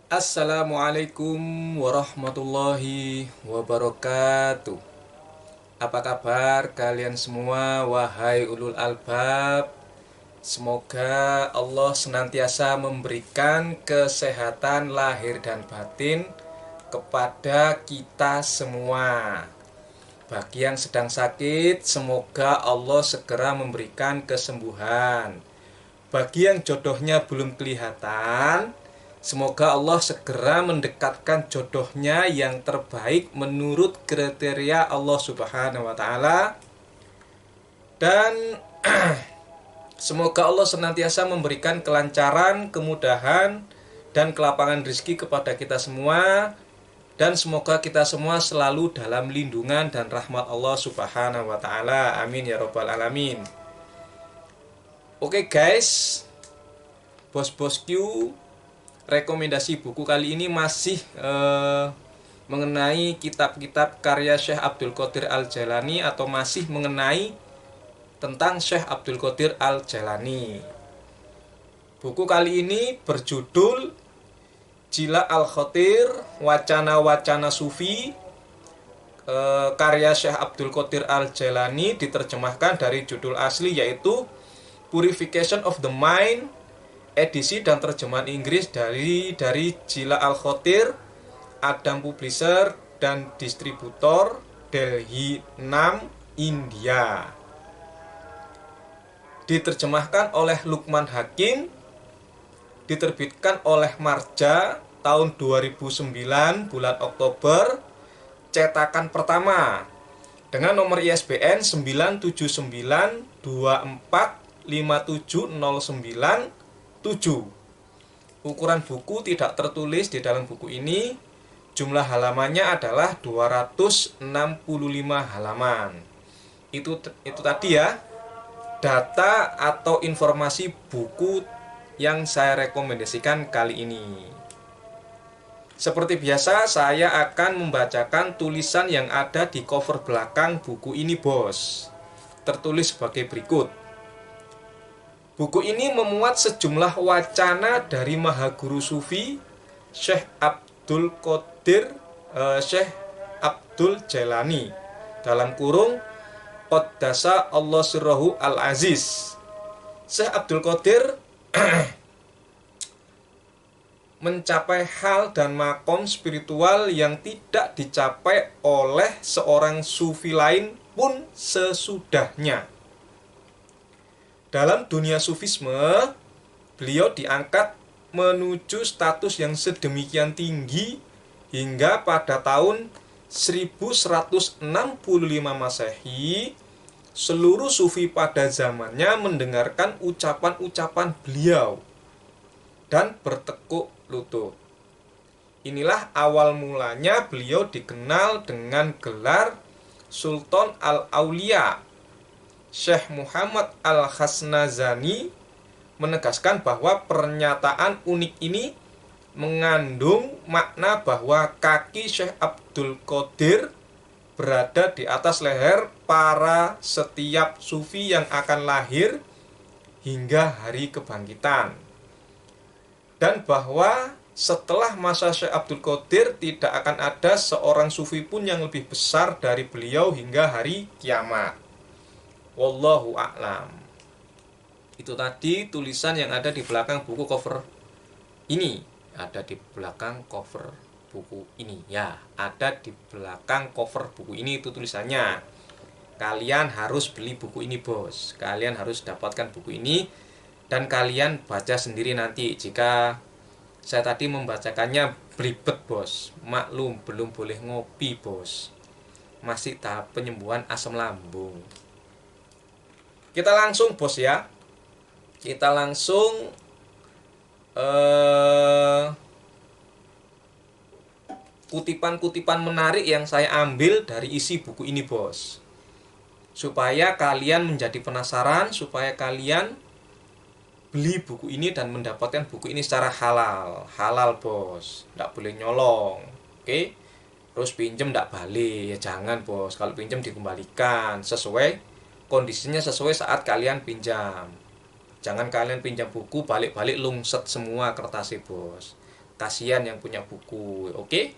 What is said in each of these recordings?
Assalamualaikum warahmatullahi wabarakatuh. Apa kabar kalian semua, wahai ulul albab? Semoga Allah senantiasa memberikan kesehatan lahir dan batin kepada kita semua. Bagi yang sedang sakit, semoga Allah segera memberikan kesembuhan. Bagi yang jodohnya belum kelihatan, semoga Allah segera mendekatkan jodohnya yang terbaik menurut kriteria Allah Subhanahu wa taala. Dan semoga Allah senantiasa memberikan kelancaran, kemudahan dan kelapangan rezeki kepada kita semua, dan semoga kita semua selalu dalam lindungan dan rahmat Allah Subhanahu wa taala. Amin ya robbal alamin. Oke guys, bos-bosku, rekomendasi buku kali ini masih mengenai kitab-kitab karya Syekh Abdul Qadir Al-Jailani, atau masih mengenai tentang Syekh Abdul Qadir Al-Jailani. Buku kali ini berjudul Jila Al-Khatir, Wacana-Wacana Sufi, karya Syekh Abdul Qadir Al-Jailani, diterjemahkan dari judul asli yaitu Purification of the Mind, edisi dan terjemahan Inggris dari Jila Al-Khatir, Adam Publisher dan distributor Delhi 6, India. Diterjemahkan oleh Lukman Hakim, diterbitkan oleh Marja tahun 2009 bulan Oktober, cetakan pertama dengan nomor ISBN 979245709-7. Ukuran buku tidak tertulis di dalam buku ini. Jumlah halamannya adalah 265 halaman. Itu tadi ya, data atau informasi buku yang saya rekomendasikan kali ini. Seperti biasa, saya akan membacakan tulisan yang ada di cover belakang buku ini, bos. Tertulis sebagai berikut. Buku ini memuat sejumlah wacana dari Mahaguru Sufi Syekh Abdul Jailani, dalam kurung Qaddasa Allah Sirrahu Al-Aziz. Syekh Abdul Qadir mencapai hal dan makom spiritual yang tidak dicapai oleh seorang sufi lain pun sesudahnya. Dalam dunia sufisme, beliau diangkat menuju status yang sedemikian tinggi hingga pada tahun 1165 Masehi, seluruh sufi pada zamannya mendengarkan ucapan-ucapan beliau dan bertekuk lutut. Inilah awal mulanya beliau dikenal dengan gelar Sultan Al-Aulia. Syekh Muhammad Al-Hasnazani menegaskan bahwa pernyataan unik ini mengandung makna bahwa kaki Syekh Abdul Qadir berada di atas leher para setiap sufi yang akan lahir hingga hari kebangkitan, dan bahwa setelah masa Syekh Abdul Qadir tidak akan ada seorang sufi pun yang lebih besar dari beliau hingga hari kiamat. Wallahu a'lam. Itu tadi tulisan yang ada di belakang buku cover ini. Ada di belakang cover buku ini. Ya, ada di belakang cover buku ini, itu tulisannya. Kalian harus beli buku ini, bos. Kalian harus dapatkan buku ini dan kalian baca sendiri nanti. Jika saya tadi membacakannya belibet, bos, maklum belum boleh ngopi, bos. Masih tahap penyembuhan asam lambung. Kita langsung, bos ya. Kita langsung kutipan-kutipan menarik yang saya ambil dari isi buku ini, bos. Supaya kalian menjadi penasaran, supaya kalian beli buku ini dan mendapatkan buku ini secara halal. Halal, bos. Nggak boleh nyolong. Oke? Terus pinjem nggak balik. Ya jangan, bos. Kalau pinjem dikembalikan sesuai kondisinya, sesuai saat kalian pinjam. Jangan kalian pinjam buku balik-balik lungset semua kertasnya, bos. Kasihan yang punya buku. Oke?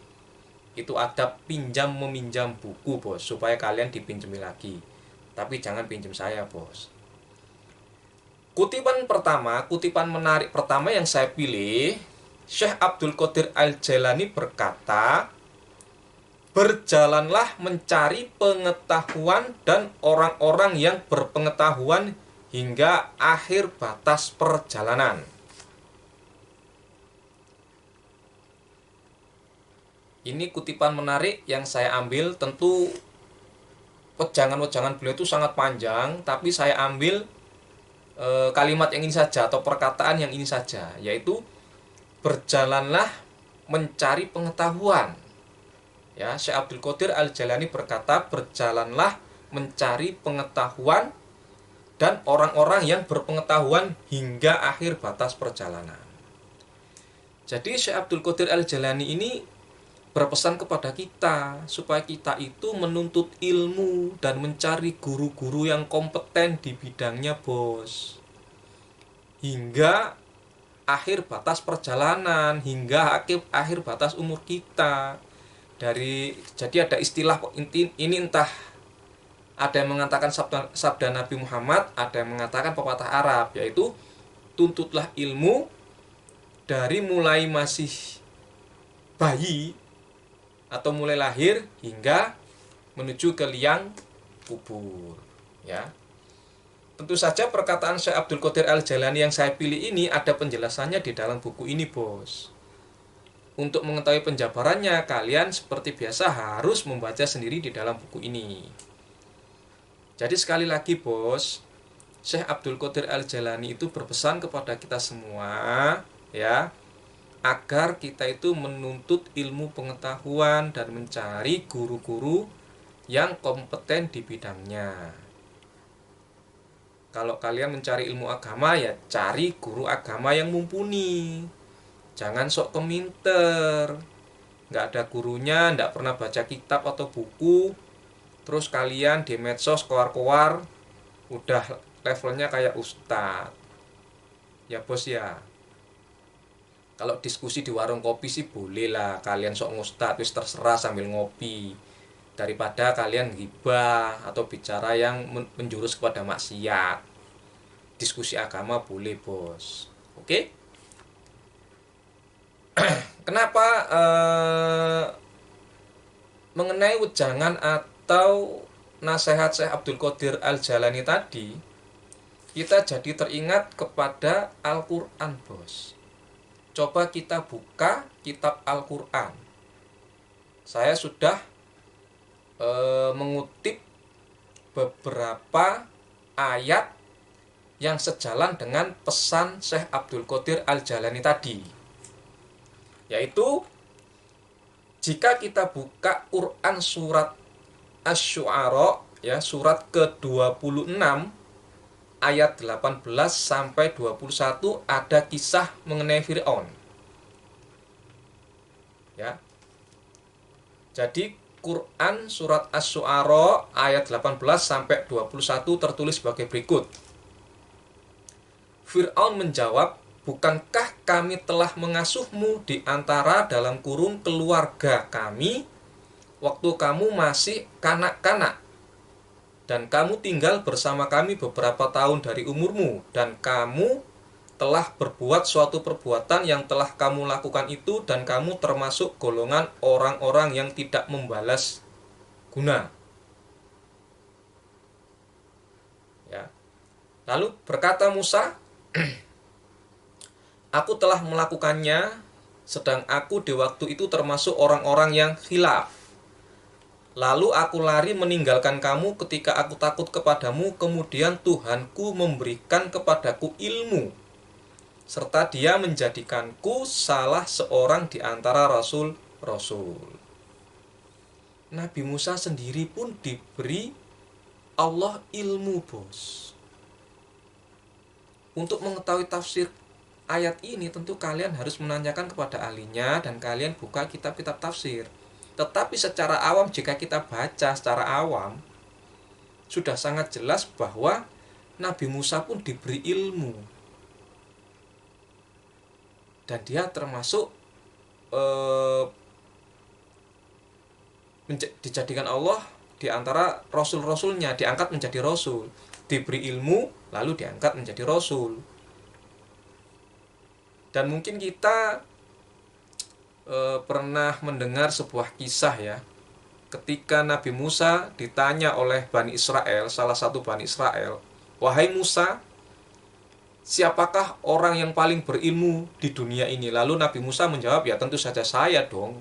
Itu adab pinjam meminjam buku, bos, supaya kalian dipinjami lagi. Tapi jangan pinjam saya, bos. Kutipan menarik pertama yang saya pilih, Syekh Abdul Qadir Al-Jailani berkata, berjalanlah mencari pengetahuan dan orang-orang yang berpengetahuan hingga akhir batas perjalanan. Ini kutipan menarik yang saya ambil. Tentu wejangan-wejangan beliau itu sangat panjang, tapi saya ambil kalimat yang ini saja atau perkataan yang ini saja, yaitu berjalanlah mencari pengetahuan. Ya, Syekh Abdul Qadir Al-Jailani berkata, berjalanlah mencari pengetahuan dan orang-orang yang berpengetahuan hingga akhir batas perjalanan. Jadi Syekh Abdul Qadir Al-Jailani ini berpesan kepada kita supaya kita itu menuntut ilmu dan mencari guru-guru yang kompeten di bidangnya, bos. Hingga akhir batas perjalanan, hingga akhir batas umur kita. Jadi ada istilah ini, entah ada yang mengatakan sabda Nabi Muhammad, ada yang mengatakan pepatah Arab, yaitu tuntutlah ilmu dari mulai masih bayi atau mulai lahir hingga menuju ke liang kubur, ya. Tentu saja perkataan Syekh Abdul Qadir Al-Jailani yang saya pilih ini ada penjelasannya di dalam buku ini, bos. Untuk mengetahui penjabarannya, kalian seperti biasa harus membaca sendiri di dalam buku ini. Jadi sekali lagi, bos, Syekh Abdul Qadir Al-Jailani itu berpesan kepada kita semua, ya, agar kita itu menuntut ilmu pengetahuan dan mencari guru-guru yang kompeten di bidangnya. Kalau kalian mencari ilmu agama, ya cari guru agama yang mumpuni. Jangan sok keminter, nggak ada gurunya, nggak pernah baca kitab atau buku, terus kalian di medsos keluar-keluar udah levelnya kayak ustadz. Ya bos ya, kalau diskusi di warung kopi sih boleh lah kalian sok ngustadz, wis terserah sambil ngopi, daripada kalian ghibah atau bicara yang menjurus kepada maksiat. Diskusi agama boleh, bos. Oke? Kenapa mengenai wejangan atau nasihat Syekh Abdul Qadir Al-Jailani tadi, kita jadi teringat kepada Al-Quran, bos. Coba kita buka kitab Al-Quran. Saya sudah mengutip beberapa ayat yang sejalan dengan pesan Syekh Abdul Qadir Al-Jailani tadi, yaitu jika kita buka Quran surat Asy-Syu'ara, ya, surat ke-26 ayat 18 sampai 21, ada kisah mengenai Fir'aun. Ya. Jadi Quran surat Asy-Syu'ara ayat 18 sampai 21 tertulis sebagai berikut. Fir'aun menjawab, bukankah kami telah mengasuhmu di antara dalam kurung keluarga kami waktu kamu masih kanak-kanak, dan kamu tinggal bersama kami beberapa tahun dari umurmu, dan kamu telah berbuat suatu perbuatan yang telah kamu lakukan itu, dan kamu termasuk golongan orang-orang yang tidak membalas guna. Ya. Lalu berkata Musa, aku telah melakukannya, sedang aku di waktu itu termasuk orang-orang yang khilaf. Lalu aku lari meninggalkan kamu ketika aku takut kepadamu, kemudian Tuhanku memberikan kepadaku ilmu, serta Dia menjadikanku salah seorang di antara rasul-rasul. Nabi Musa sendiri pun diberi Allah ilmu, bos. Untuk mengetahui tafsir ayat ini tentu kalian harus menanyakan kepada ahlinya dan kalian buka kitab-kitab tafsir. Tetapi secara awam, jika kita baca secara awam, sudah sangat jelas bahwa Nabi Musa pun diberi ilmu. Dan dia termasuk eh, dijadikan Allah di antara rasul-rasulnya, diangkat menjadi rasul, diberi ilmu lalu diangkat menjadi rasul. Dan mungkin kita pernah mendengar sebuah kisah ya, ketika Nabi Musa ditanya oleh Bani Israel, salah satu Bani Israel, "Wahai Musa, siapakah orang yang paling berilmu di dunia ini?" Lalu Nabi Musa menjawab, "Ya tentu saja saya dong."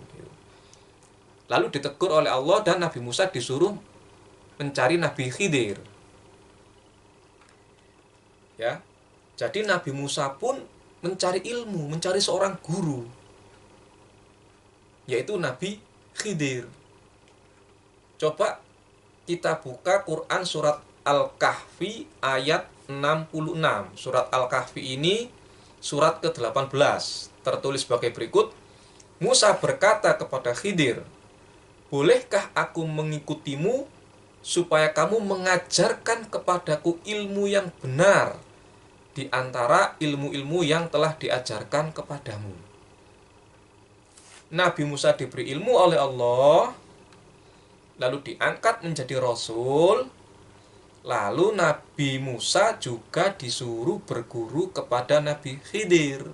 Lalu ditegur oleh Allah dan Nabi Musa disuruh mencari Nabi Khidir. Ya. Jadi Nabi Musa pun mencari ilmu, mencari seorang guru, yaitu Nabi Khidir. Coba kita buka Quran surat Al-Kahfi ayat 66. Surat Al-Kahfi ini surat ke-18. Tertulis sebagai berikut. Musa berkata kepada Khidir, "Bolehkah aku mengikutimu supaya kamu mengajarkan kepadaku ilmu yang benar di antara ilmu-ilmu yang telah diajarkan kepadamu?" Nabi Musa diberi ilmu oleh Allah, lalu diangkat menjadi rasul, lalu Nabi Musa juga disuruh berguru kepada Nabi Khidir.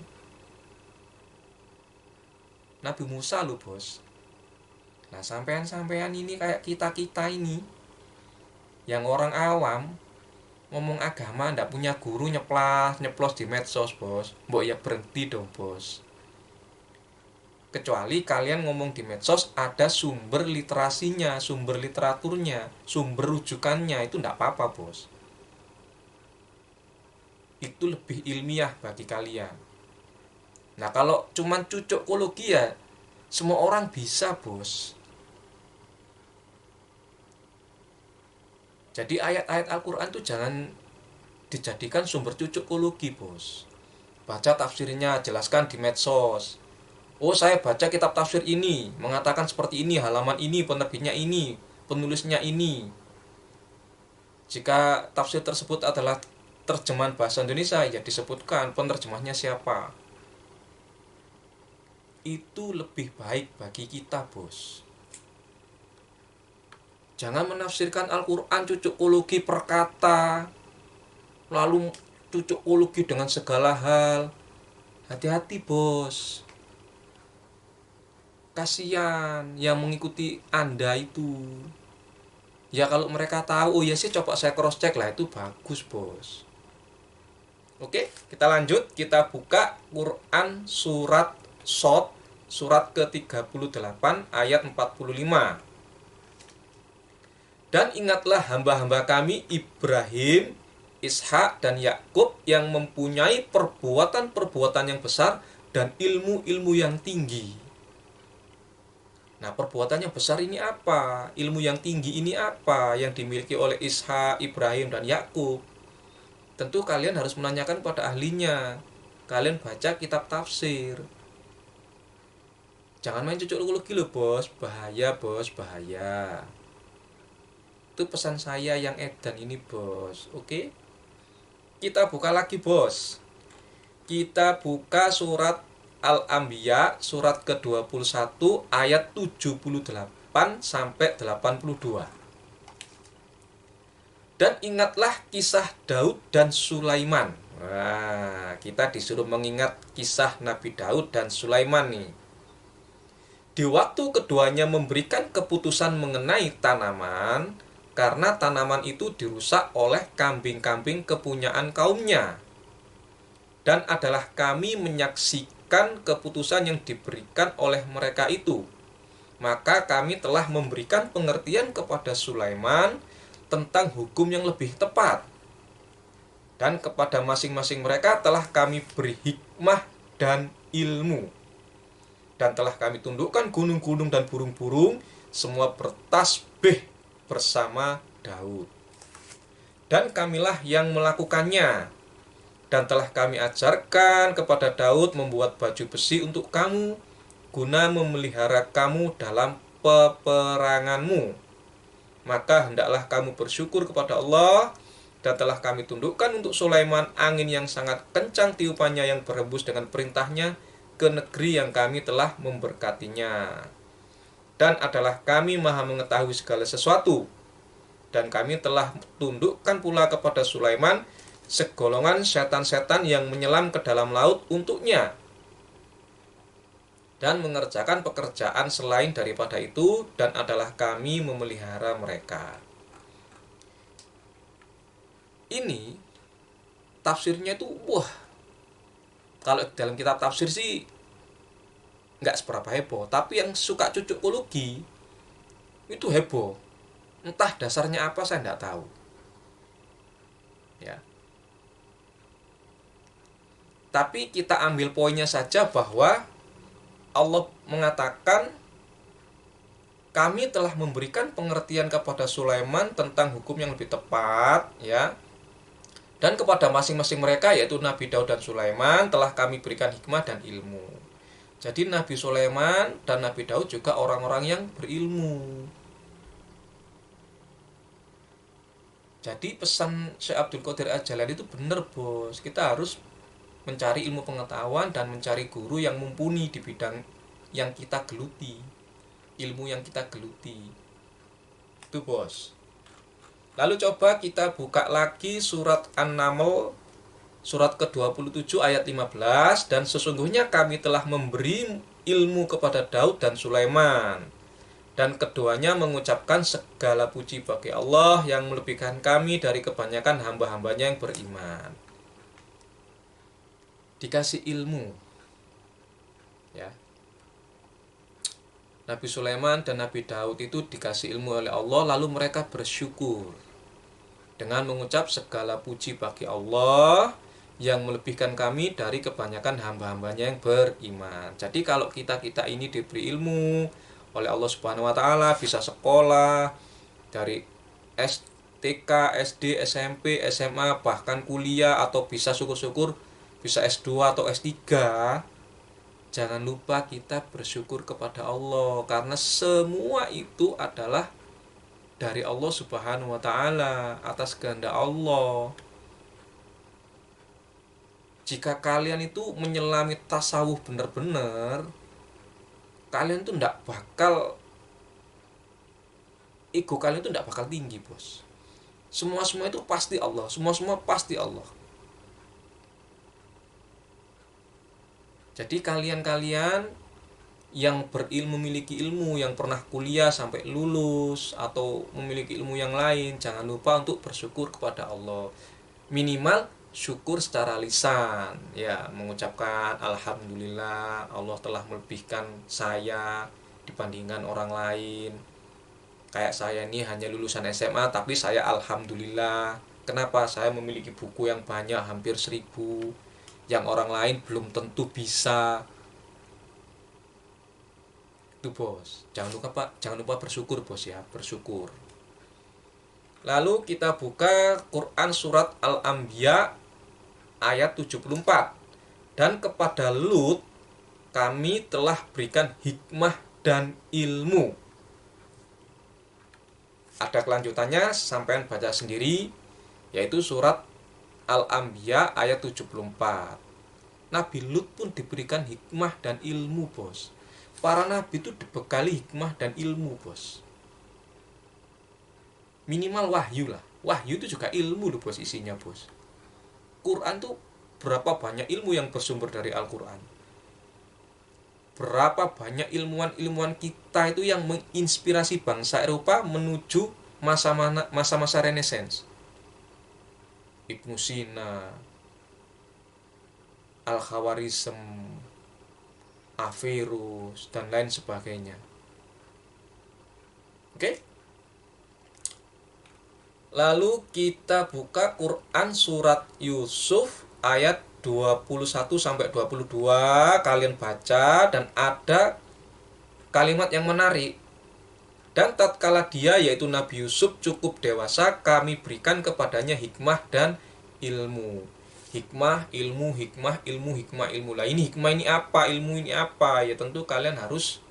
Nabi Musa loh bos. Nah sampean-sampean ini kayak kita-kita ini, yang orang awam, ngomong agama ndak punya guru, nyeplos di medsos bos. Mbok ya berhenti dong bos. Kecuali kalian ngomong di medsos ada sumber literasinya, sumber literaturnya, sumber rujukannya, itu ndak apa-apa bos. Itu lebih ilmiah bagi kalian. Nah kalau cuman cucukologi ya semua orang bisa bos. Jadi ayat-ayat Al-Quran itu jangan dijadikan sumber cucukologi bos. Baca tafsirnya, jelaskan di medsos. Oh saya baca kitab tafsir ini, mengatakan seperti ini, halaman ini, penerbitnya ini, penulisnya ini. Jika tafsir tersebut adalah terjemahan bahasa Indonesia, ya disebutkan penerjemahnya siapa. Itu lebih baik bagi kita bos. Jangan menafsirkan Al-Quran cucukologi per kata, lalu cucukologi dengan segala hal. Hati-hati bos. Kasihan yang mengikuti Anda itu. Ya kalau mereka tahu, oh ya sih coba saya cross check lah, itu bagus bos. Oke, kita lanjut. Kita buka Quran surat Shad, surat ke-38 ayat 45. Dan ingatlah hamba-hamba kami Ibrahim, Ishak dan Yakub yang mempunyai perbuatan-perbuatan yang besar dan ilmu-ilmu yang tinggi. Nah, perbuatan yang besar ini apa? Ilmu yang tinggi ini apa yang dimiliki oleh Ishak, Ibrahim dan Yakub? Tentu kalian harus menanyakan pada ahlinya. Kalian baca kitab tafsir. Jangan main cucuk-cucuk loh bos, bahaya bos, bahaya. Itu pesan saya yang edan ini bos, oke? Kita buka lagi bos. Kita buka surat Al-Anbiya, surat ke-21 ayat 78 sampai 82. Dan ingatlah kisah Daud dan Sulaiman. Nah, kita disuruh mengingat kisah Nabi Daud dan Sulaiman nih. Di waktu keduanya memberikan keputusan mengenai tanaman, karena tanaman itu dirusak oleh kambing-kambing kepunyaan kaumnya. Dan adalah kami menyaksikan keputusan yang diberikan oleh mereka itu. Maka kami telah memberikan pengertian kepada Sulaiman tentang hukum yang lebih tepat. Dan kepada masing-masing mereka telah kami beri hikmah dan ilmu. Dan telah kami tundukkan gunung-gunung dan burung-burung, semua bertasbih bersama Daud. Dan kamilah yang melakukannya. Dan telah kami ajarkan kepada Daud membuat baju besi untuk kamu, guna memelihara kamu dalam peperanganmu. Maka hendaklah kamu bersyukur kepada Allah. Dan telah kami tundukkan untuk Sulaiman angin yang sangat kencang tiupannya yang berhembus dengan perintahnya ke negeri yang kami telah memberkatinya. Dan adalah kami maha mengetahui segala sesuatu. Dan kami telah tundukkan pula kepada Sulaiman segolongan setan-setan yang menyelam ke dalam laut untuknya, dan mengerjakan pekerjaan selain daripada itu, dan adalah kami memelihara mereka. Ini tafsirnya itu, wah, kalau dalam kitab tafsir sih nggak seberapa heboh, tapi yang suka cocokologi itu heboh. Entah dasarnya apa, saya nggak tahu. Ya. Tapi kita ambil poinnya saja bahwa Allah mengatakan kami telah memberikan pengertian kepada Sulaiman tentang hukum yang lebih tepat, ya. Dan kepada masing-masing mereka, yaitu Nabi Daud dan Sulaiman, telah kami berikan hikmah dan ilmu. Jadi Nabi Sulaiman dan Nabi Daud juga orang-orang yang berilmu. Jadi pesan Syekh Abdul Qadir Al-Jailani itu benar, bos. Kita harus mencari ilmu pengetahuan dan mencari guru yang mumpuni di bidang yang kita geluti, ilmu yang kita geluti. Itu, bos. Lalu coba kita buka lagi surat An-Naml, surat ke-27 ayat 15. Dan sesungguhnya kami telah memberi ilmu kepada Daud dan Sulaiman, dan keduanya mengucapkan segala puji bagi Allah yang melebihkan kami dari kebanyakan hamba-hambanya yang beriman. Dikasih ilmu, ya. Nabi Sulaiman dan Nabi Daud itu dikasih ilmu oleh Allah, lalu mereka bersyukur dengan mengucap segala puji bagi Allah yang melebihkan kami dari kebanyakan hamba-hambanya yang beriman. Jadi kalau kita ini diberi ilmu oleh Allah Subhanahu wa taala, bisa sekolah dari TK, SD, SMP, SMA, bahkan kuliah, atau bisa syukur-syukur bisa S2 atau S3, jangan lupa kita bersyukur kepada Allah, karena semua itu adalah dari Allah Subhanahu wa taala, atas kehendak Allah. Jika kalian itu menyelami tasawuf benar-benar, kalian tuh enggak bakal, ego kalian itu enggak bakal tinggi, bos. Semua itu pasti Allah, semua pasti Allah. Jadi kalian yang berilmu, memiliki ilmu, yang pernah kuliah sampai lulus atau memiliki ilmu yang lain, jangan lupa untuk bersyukur kepada Allah. Minimal syukur secara lisan, ya, mengucapkan alhamdulillah, Allah telah melebihkan saya dibandingkan orang lain. Kayak saya ini hanya lulusan SMA, tapi saya alhamdulillah. Kenapa? Saya memiliki buku yang banyak, hampir 1000, yang orang lain belum tentu bisa. Itu, bos. Jangan lupa bersyukur, bos, ya, bersyukur. Lalu kita buka Quran surat Al-Anbiya ayat 74. Dan kepada Lut kami telah berikan hikmah dan ilmu. Ada kelanjutannya, sampean baca sendiri, yaitu surat Al-Anbiya ayat 74. Nabi Lut pun diberikan hikmah dan ilmu, bos. Para nabi itu dibekali hikmah dan ilmu, bos. Minimal wahyu lah. Wahyu itu juga ilmu loh, bos, isinya, bos. Quran tuh berapa banyak ilmu yang bersumber dari Al-Quran. Berapa banyak ilmuwan kita itu yang menginspirasi bangsa Eropa menuju masa-masa Renaissance. Ibnu Sina, Al-Khawarizm, Averroes, dan lain sebagainya. Oke? Lalu kita buka Quran surat Yusuf ayat 21 sampai 22, kalian baca, dan ada kalimat yang menarik. Dan tatkala dia, yaitu Nabi Yusuf, cukup dewasa, kami berikan kepadanya hikmah dan ilmu. Hikmah, ilmu, hikmah, ilmu, hikmah, ilmu. Lah ini hikmah ini apa? Ilmu ini apa? Ya tentu kalian harus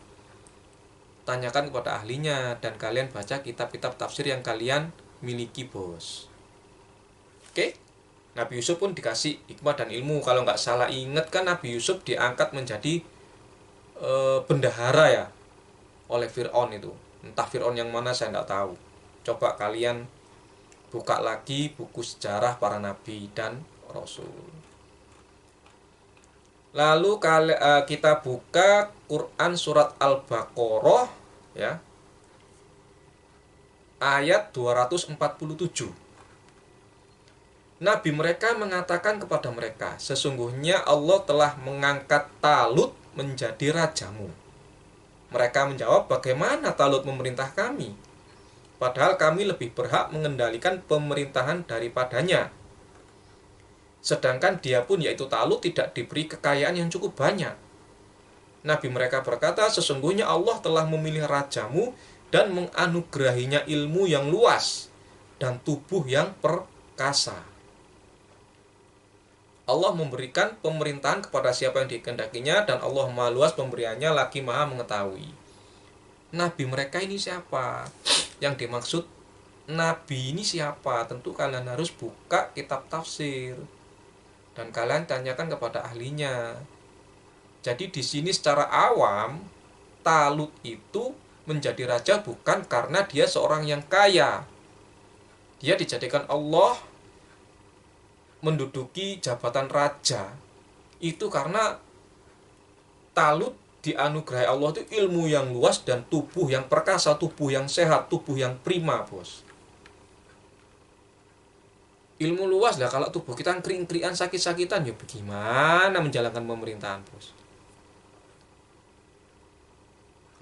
tanyakan kepada ahlinya, dan kalian baca kitab-kitab tafsir yang kalian miliki, bos. Oke? Nabi Yusuf pun dikasih hikmah dan ilmu. Kalau nggak salah ingat kan Nabi Yusuf diangkat menjadi bendahara ya oleh Fir'aun itu. Entah Fir'aun yang mana saya nggak tahu. Coba kalian buka lagi buku sejarah para nabi dan rasul. Lalu kita buka Quran surat Al-Baqarah ya. Ayat 247. Nabi mereka mengatakan kepada mereka, sesungguhnya Allah telah mengangkat Talut menjadi rajamu. Mereka menjawab, bagaimana Talut memerintah kami? Padahal kami lebih berhak mengendalikan pemerintahan daripadanya. Sedangkan dia pun, yaitu Talut, tidak diberi kekayaan yang cukup banyak. Nabi mereka berkata, sesungguhnya Allah telah memilih rajamu dan menganugerahinya ilmu yang luas dan tubuh yang perkasa. Allah memberikan pemerintahan kepada siapa yang dikehendakinya dan Allah Maha Luas pemberiannya lagi Maha mengetahui. Nabi mereka ini siapa? Yang dimaksud Nabi ini siapa? Tentu kalian harus buka kitab tafsir dan kalian tanyakan kepada ahlinya. Jadi di sini secara awam Talut itu menjadi raja bukan karena dia seorang yang kaya. Dia dijadikan Allah menduduki jabatan raja itu karena Talut dianugerahi Allah itu ilmu yang luas dan tubuh yang perkasa, tubuh yang sehat, tubuh yang prima, bos. Ilmu luas lah, kalau tubuh kita kering-keringan, sakit-sakitan, ya bagaimana menjalankan pemerintahan, bos?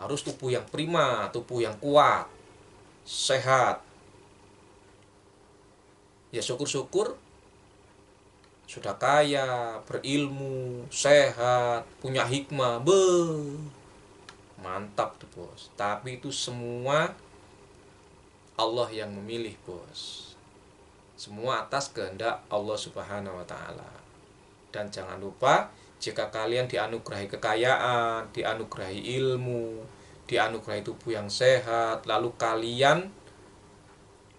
Harus tubuh yang prima, tubuh yang kuat, sehat. Ya syukur-syukur sudah kaya, berilmu, sehat, punya hikmah, mantap tuh bos. Tapi itu semua Allah yang memilih bos. Semua atas kehendak Allah Subhanahu wa Ta'ala. Dan jangan lupa, jika kalian dianugerahi kekayaan, dianugerahi ilmu, dianugerahi tubuh yang sehat, lalu kalian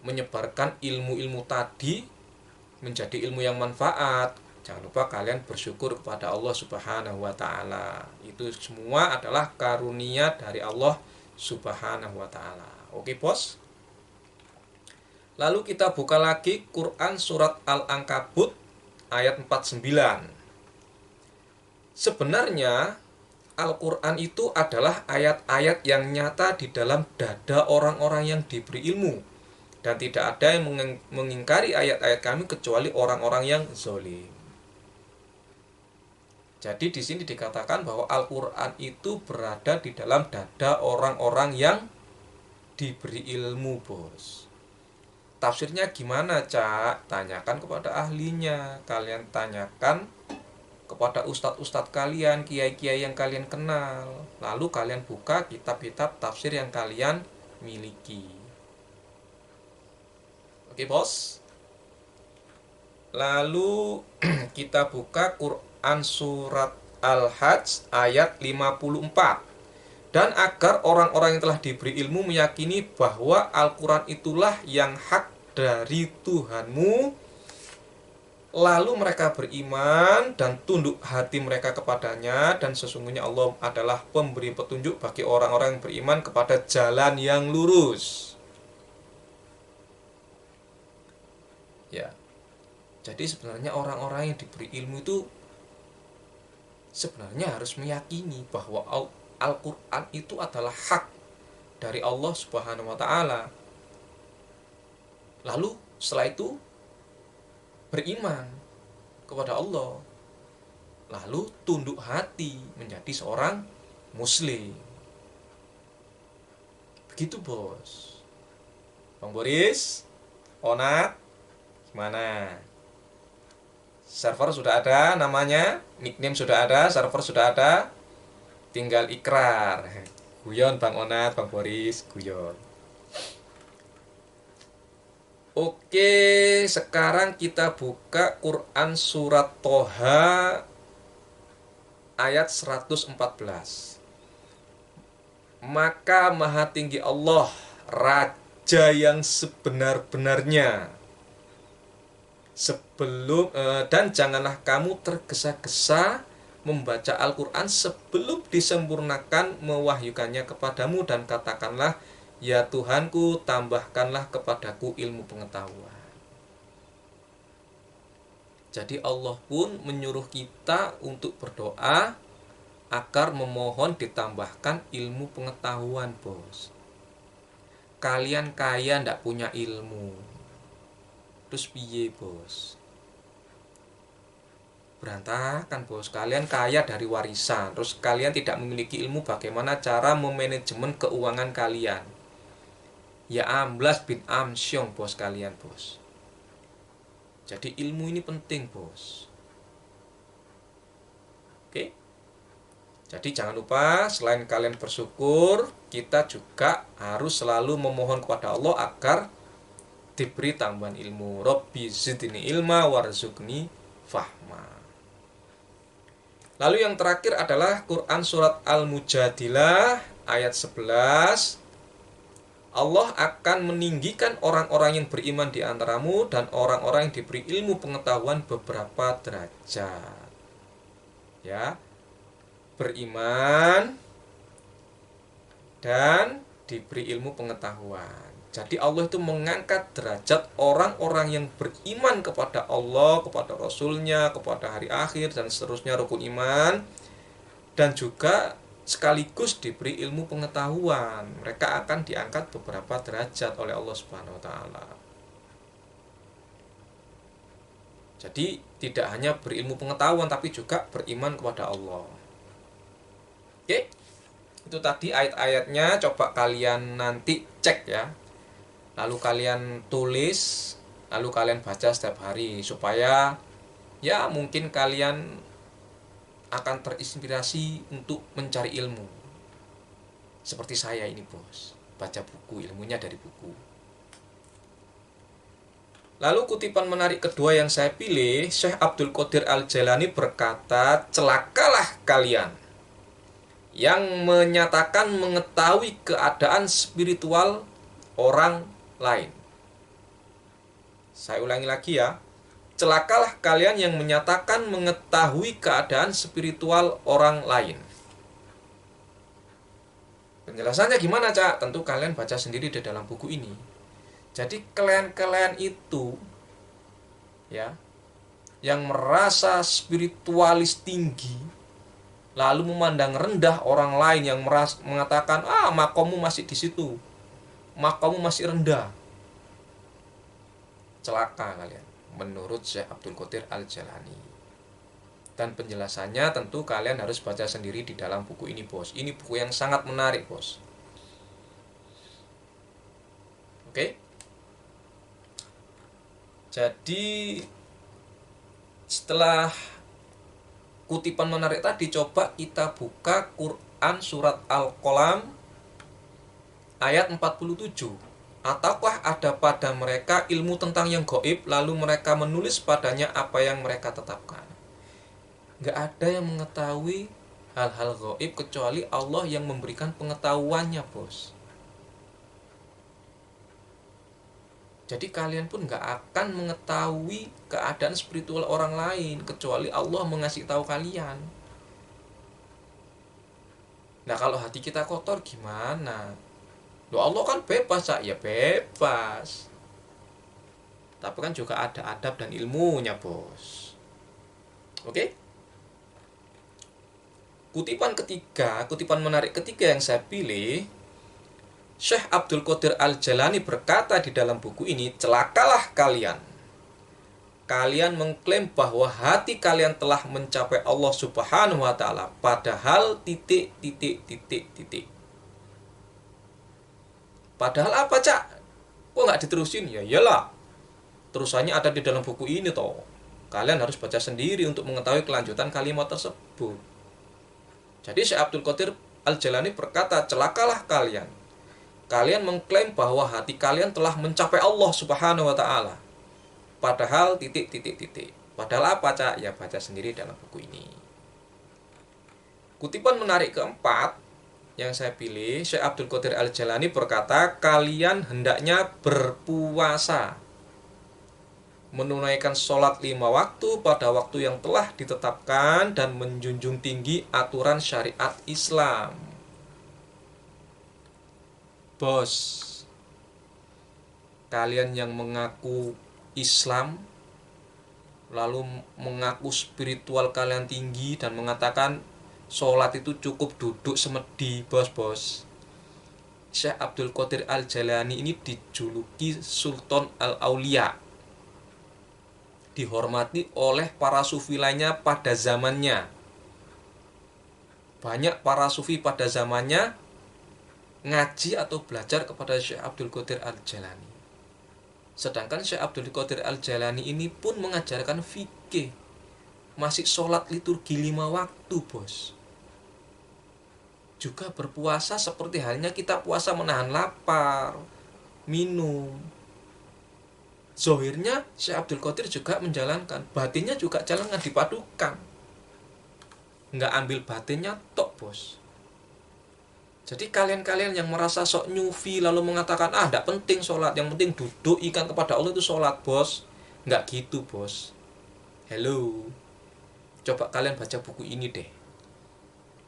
menyebarkan ilmu-ilmu tadi menjadi ilmu yang manfaat, jangan lupa kalian bersyukur kepada Allah Subhanahu wa Ta'ala. Itu semua adalah karunia dari Allah Subhanahu wa Ta'ala. Oke bos. Lalu kita buka lagi Quran surat Al-Ankabut ayat 49. Sebenarnya Al-Quran itu adalah ayat-ayat yang nyata di dalam dada orang-orang yang diberi ilmu. Dan tidak ada yang mengingkari ayat-ayat kami kecuali orang-orang yang zalim. Jadi di sini dikatakan bahwa Al-Quran itu berada di dalam dada orang-orang yang diberi ilmu, bos. Tafsirnya gimana, Cak? Tanyakan kepada ahlinya. Kalian tanyakan kepada ustadz-ustadz kalian, kiai-kiai yang kalian kenal. Lalu kalian buka kitab-kitab tafsir yang kalian miliki. Oke bos. Lalu kita buka Quran surat Al-Hajj ayat 54. Dan agar orang-orang yang telah diberi ilmu meyakini bahwa Al-Quran itulah yang hak dari Tuhanmu, lalu mereka beriman dan tunduk hati mereka kepadanya, dan sesungguhnya Allah adalah pemberi petunjuk bagi orang-orang yang beriman kepada jalan yang lurus. Ya. Jadi sebenarnya orang-orang yang diberi ilmu itu sebenarnya harus meyakini bahwa Al-Quran itu adalah hak dari Allah Subhanahu wa Ta'ala. Lalu setelah itu beriman kepada Allah. Lalu tunduk hati menjadi seorang muslim. Begitu bos. Bang Boris, Onat, gimana? Server sudah ada namanya, nickname sudah ada, server sudah ada, tinggal ikrar. Guyon Bang Onat, Bang Boris, guyon. Oke, sekarang kita buka Quran surat Toha ayat 114. Maka maha tinggi Allah, Raja yang sebenar-benarnya. Dan janganlah kamu tergesa-gesa membaca Al-Quran sebelum disempurnakan mewahyukannya kepadamu, dan katakanlah, ya Tuhanku, tambahkanlah kepadaku ilmu pengetahuan. Jadi Allah pun menyuruh kita untuk berdoa agar memohon ditambahkan ilmu pengetahuan, bos. Kalian kaya ndak punya ilmu, terus piye, bos? Berantakan, bos. Kalian kaya dari warisan, terus kalian tidak memiliki ilmu bagaimana cara memanajemen keuangan kalian. Ya amblas bin amsyong, bos kalian, bos. Jadi ilmu ini penting, bos. Oke? Jadi jangan lupa, selain kalian bersyukur, kita juga harus selalu memohon kepada Allah agar diberi tambahan ilmu. Rabbi zidni ilma warzuqni fahma. Lalu yang terakhir adalah Quran surat Al-Mujadilah ayat 11. Allah akan meninggikan orang-orang yang beriman di antaramu dan orang-orang yang diberi ilmu pengetahuan beberapa derajat. Ya. Beriman dan diberi ilmu pengetahuan. Jadi Allah itu mengangkat derajat orang-orang yang beriman kepada Allah, kepada Rasulnya, kepada hari akhir, dan seterusnya rukun iman. Dan juga sekaligus diberi ilmu pengetahuan. Mereka akan diangkat beberapa derajat oleh Allah Subhanahu wa taala. Jadi tidak hanya berilmu pengetahuan, tapi juga beriman kepada Allah. Oke, itu tadi ayat-ayatnya. Coba kalian nanti cek ya, lalu kalian tulis, lalu kalian baca setiap hari, supaya ya mungkin kalian akan terinspirasi untuk mencari ilmu. Seperti saya ini, bos, baca buku, ilmunya dari buku. Lalu kutipan menarik kedua yang saya pilih, Syekh Abdul Qadir Al-Jailani berkata, celakalah kalian yang menyatakan mengetahui keadaan spiritual orang lain. Saya ulangi lagi ya. Celakalah kalian yang menyatakan mengetahui keadaan spiritual orang lain. Penjelasannya gimana, Cak? Tentu kalian baca sendiri di dalam buku ini. Jadi kalian itu ya, yang merasa spiritualis tinggi, lalu memandang rendah orang lain yang mengatakan, makommu masih di situ, makommu masih rendah. Celaka kalian, menurut Syekh Abdul Qadir Al-Jailani. Dan penjelasannya tentu kalian harus baca sendiri di dalam buku ini, bos. Ini buku yang sangat menarik, bos. Oke? Jadi setelah kutipan menarik tadi, coba kita buka Quran surat Al-Qalam ayat 47. Ataukah ada pada mereka ilmu tentang yang gaib, lalu mereka menulis padanya apa yang mereka tetapkan? Gak ada yang mengetahui hal-hal gaib kecuali Allah yang memberikan pengetahuannya, bos. Jadi kalian pun gak akan mengetahui keadaan spiritual orang lain kecuali Allah mengasih tahu kalian. Nah, kalau hati kita kotor gimana? Loh, Allah kan bebas, Cak. Ya bebas. Tapi kan juga ada adab dan ilmunya, bos. Oke? Kutipan menarik ketiga yang saya pilih, Syekh Abdul Qadir Al-Jailani berkata di dalam buku ini, celakalah kalian. Kalian mengklaim bahwa hati kalian telah mencapai Allah Subhanahu wa taala, padahal titik. Padahal apa, Cak? Kok nggak diterusin? Ya iyalah, terusannya ada di dalam buku ini toh. Kalian harus baca sendiri untuk mengetahui kelanjutan kalimat tersebut. Jadi Syekh Abdul Qadir Al-Jailani berkata, celakalah kalian. Kalian mengklaim bahwa hati kalian telah mencapai Allah Subhanahu wa taala, padahal titik. Padahal apa, Cak? Ya baca sendiri dalam buku ini. Kutipan menarik keempat yang saya pilih, Syekh Abdul Qadir Al-Jailani berkata, kalian hendaknya berpuasa menunaikan sholat 5 waktu pada waktu yang telah ditetapkan, dan menjunjung tinggi aturan syariat Islam. Bos, kalian yang mengaku Islam, lalu mengaku spiritual kalian tinggi, dan mengatakan sholat itu cukup duduk semedi, bos. Syekh Abdul Qadir Al-Jailani ini dijuluki Sultan Al-Aulia, dihormati oleh para sufi lainnya pada zamannya. Banyak para sufi pada zamannya ngaji atau belajar kepada Syekh Abdul Qadir Al-Jailani. Sedangkan Syekh Abdul Qadir Al-Jailani ini pun mengajarkan fikih, masih sholat liturgi 5 waktu, bos. Juga berpuasa seperti halnya kita puasa menahan lapar, minum. Zohirnya Syekh Abdul Qadir juga menjalankan, batinnya juga jalankan, dipadukan. Nggak ambil batinnya tok, bos. Jadi kalian-kalian yang merasa sok nyufi lalu mengatakan, nggak penting sholat, yang penting duduk ikan kepada Allah itu sholat, bos. Nggak gitu, bos. Hello, coba kalian baca buku ini deh.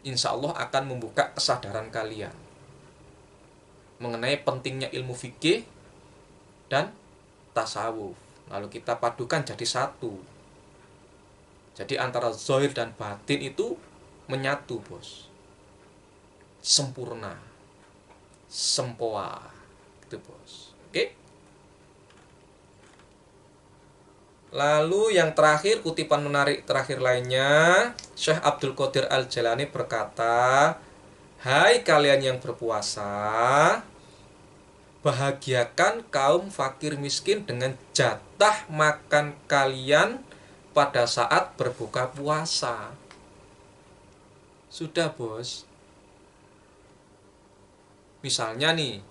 Insya Allah akan membuka kesadaran kalian mengenai pentingnya ilmu fikih dan tasawuf. Lalu kita padukan jadi satu. Jadi antara zahir dan batin itu menyatu, bos. Sempurna, sempoa, gitu, bos. Oke. Lalu yang terakhir, kutipan menarik terakhir lainnya, Syekh Abdul Qadir Al-Jailani berkata, "Hai kalian yang berpuasa, bahagiakan kaum fakir miskin dengan jatah makan kalian pada saat berbuka puasa." Sudah, bos. Misalnya nih,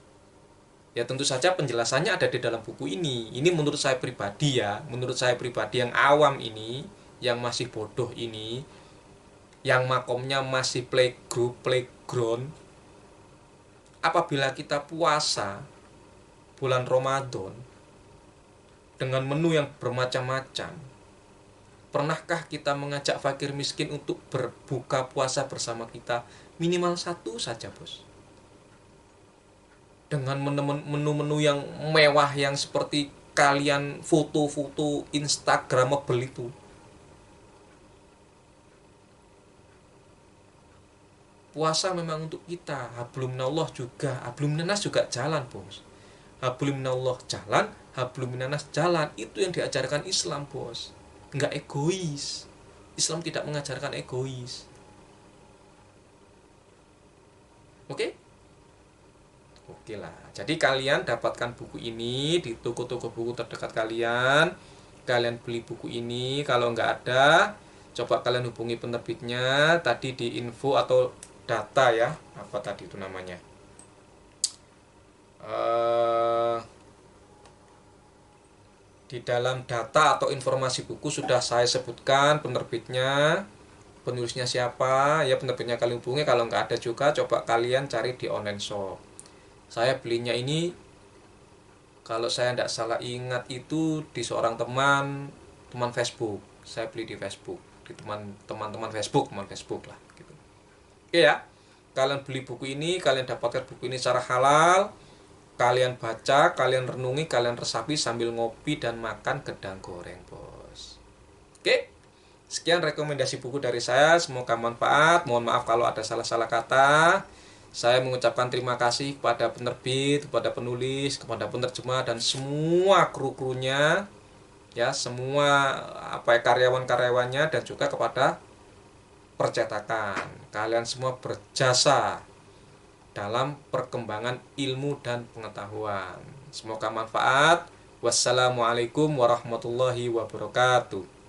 ya tentu saja penjelasannya ada di dalam buku ini. Ini menurut saya pribadi ya, menurut saya pribadi yang awam ini, yang masih bodoh ini, yang makomnya masih playgroup, playground. Apabila kita puasa bulan Ramadan dengan menu yang bermacam-macam, pernahkah kita mengajak fakir miskin untuk berbuka puasa bersama kita? Minimal satu saja, bos. Dengan menu-menu yang mewah yang seperti kalian foto-foto Instagramable itu. Puasa memang untuk kita. Hablum minallah juga, hablum minanas juga jalan, bos. Hablum minallah jalan, hablum minanas jalan. Itu yang diajarkan Islam, bos. Enggak egois. Islam tidak mengajarkan egois. Oke? Oke lah. Jadi kalian dapatkan buku ini di toko-toko buku terdekat kalian. Kalian beli buku ini. Kalau nggak ada, coba kalian hubungi penerbitnya. Tadi di info atau data ya. Apa tadi itu namanya? Di dalam data atau informasi buku sudah saya sebutkan penerbitnya, penulisnya siapa. Ya penerbitnya kalian hubungi. Kalau nggak ada juga, coba kalian cari di online shop. Saya belinya ini, kalau saya tidak salah ingat itu di seorang teman Facebook. Saya beli di Facebook, di teman-teman Facebook, teman Facebook lah gitu. Oke ya. Kalian beli buku ini, kalian dapatkan buku ini secara halal. Kalian baca, kalian renungi, kalian resapi sambil ngopi dan makan gedang goreng, bos. Oke. Sekian rekomendasi buku dari saya, semoga manfaat. Mohon maaf kalau ada salah-salah kata. Saya mengucapkan terima kasih kepada penerbit, kepada penulis, kepada penerjemah dan semua kru-krunya, ya, semua karyawan-karyawannya, dan juga kepada percetakan. Kalian semua berjasa dalam perkembangan ilmu dan pengetahuan. Semoga manfaat. Wassalamualaikum warahmatullahi wabarakatuh.